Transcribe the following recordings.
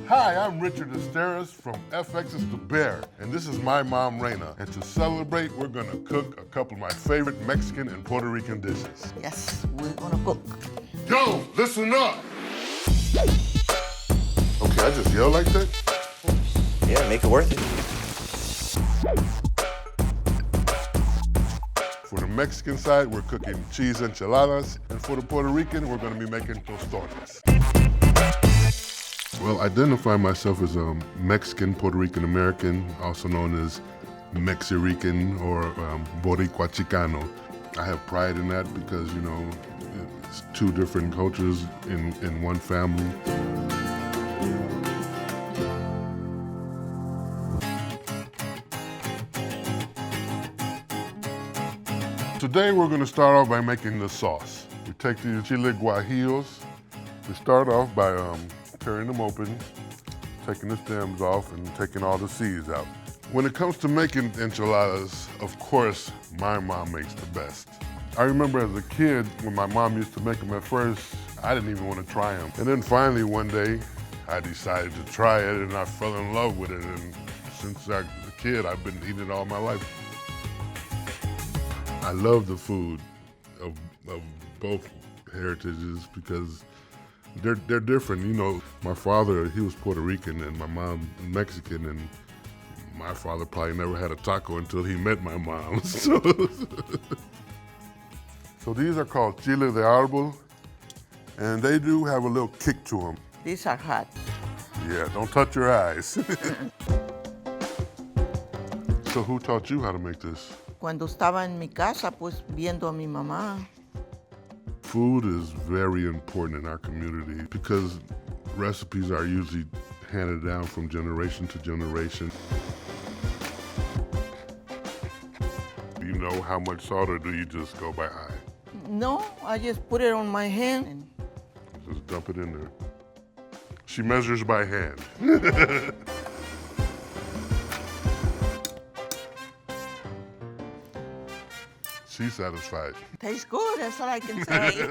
Hi, I'm Richard Esteras from FX's The Bear, and this is my mom, Reina. And to celebrate, we're gonna cook a couple of my favorite Mexican and Puerto Rican dishes. Yes, we're gonna cook. Yo, listen up! Okay, I just yell like that? Yeah, make it worth it. For the Mexican side, we're cooking cheese enchiladas, and for the Puerto Rican, we're gonna be making tostones. Well, I identify myself as a Mexican, Puerto Rican American, also known as Mexirican or Boricua Chicano. I have pride in that because, you know, it's two different cultures in one family. Today we're going to start off by making the sauce. We take the chile guajillos. We start off by tearing them open, taking the stems off, and taking all the seeds out. When it comes to making enchiladas, of course, my mom makes the best. I remember as a kid, when my mom used to make them at first, I didn't even want to try them. And then finally one day, I decided to try it and I fell in love with it. And since I was a kid, I've been eating it all my life. I love the food of both heritages because they're different. You know, my father, he was Puerto Rican and my mom Mexican, and my father probably never had a taco until he met my mom. So these are called chile de árbol, and they do have a little kick to them. These are hot. Yeah, don't touch your eyes. So who taught you how to make this? Cuando estaba en mi casa, pues viendo a mi mamá. Food is very important in our community because recipes are usually handed down from generation to generation. Do you know how much salt, or do you just go by eye? No, I just put it on my hand. And Just dump it in there. She measures by hand. She's satisfied. tastes good, that's all I can say.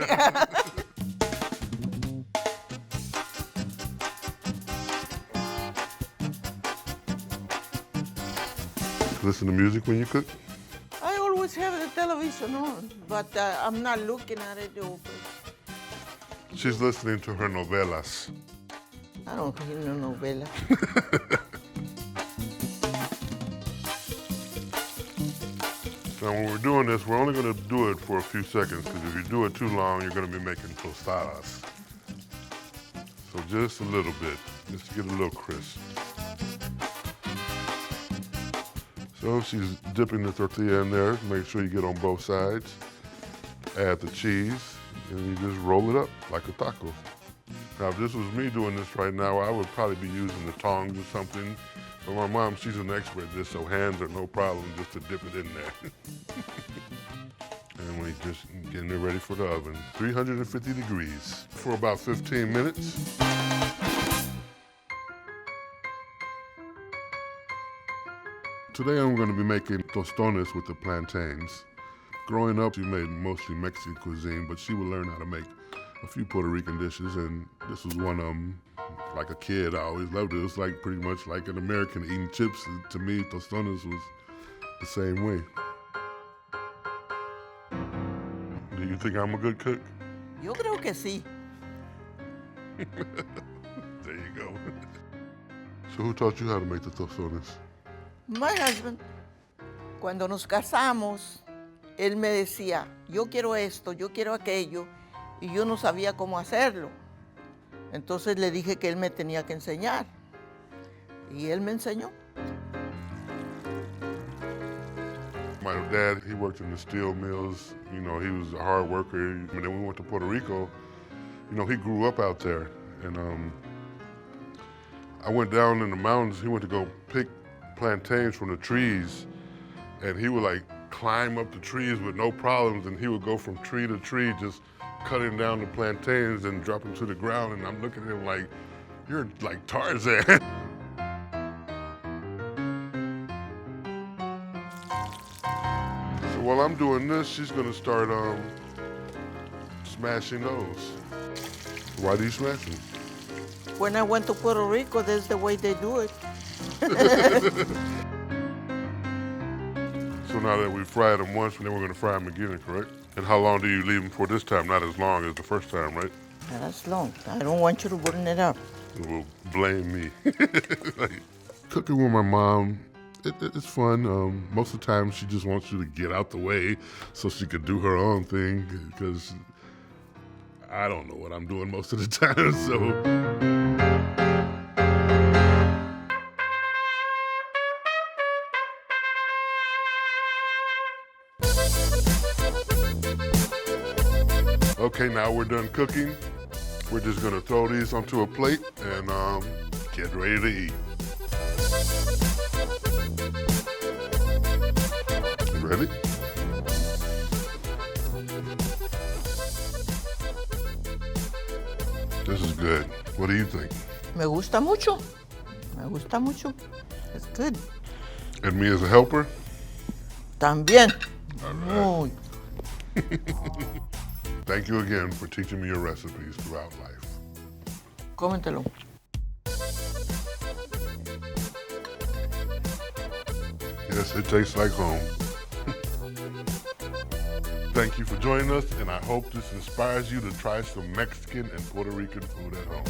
Listen to music when you cook? I always have the television on, but I'm not looking at it. She's listening to her novelas. I don't hear no novela. Now when we're doing this, we're only gonna do it for a few seconds because if you do it too long, you're gonna be making tostadas. So just a little bit, just to get a little crisp. So she's dipping the tortilla in there, make sure you get on both sides. Add the cheese, and you just roll it up like a taco. Now if this was me doing this right now, I would probably be using the tongs or something. But my mom, she's an expert at this, so hands are no problem just to dip it in there. And we just getting it ready for the oven. 350 degrees for about 15 minutes. Today I'm going to be making tostones with the plantains. Growing up, she made mostly Mexican cuisine, but she would learn how to make a few Puerto Rican dishes, and this was one of them. Like a kid, I always loved it. It was like pretty much like an American eating chips. To me, tostones was the same way. Do you think I'm a good cook? Yo creo que sí. There you go. So who taught you how to make the tostones? My husband. Cuando nos casamos, él me decía, yo quiero esto, yo quiero aquello, y yo no sabía cómo hacerlo. Entonces le dije que él me tenía que enseñar. Y él me enseñó. My dad, he worked in the steel mills. You know, he was a hard worker. And then we went to Puerto Rico. You know, he grew up out there. And I went down in the mountains. He went to go pick plantains from the trees. And he would like climb up the trees with no problems. And he would go from tree to tree, just cutting down the plantains and drop them to the ground. And I'm looking at him like, you're like Tarzan. So while I'm doing this, she's gonna start smashing those. Why do you smash them? When I went to Puerto Rico, that's the way they do it. So now that we fried them once, then we're gonna fry them again, correct? And how long do you leave them for this time? Not as long as the first time, right? That's long. I don't want you to burn it up. Will blame me. Like, cooking with my mom, it's fun. Most of the time, she just wants you to get out the way so she could do her own thing, because I don't know what I'm doing most of the time, so. Okay, now we're done cooking. We're just gonna throw these onto a plate and get ready to eat. You ready? This is good. What do you think? Me gusta mucho. Me gusta mucho. It's good. And me as a helper? También. All Muy. Thank you again for teaching me your recipes throughout life. Cómetelo. Yes, it tastes like home. Thank you for joining us, and I hope this inspires you to try some Mexican and Puerto Rican food at home.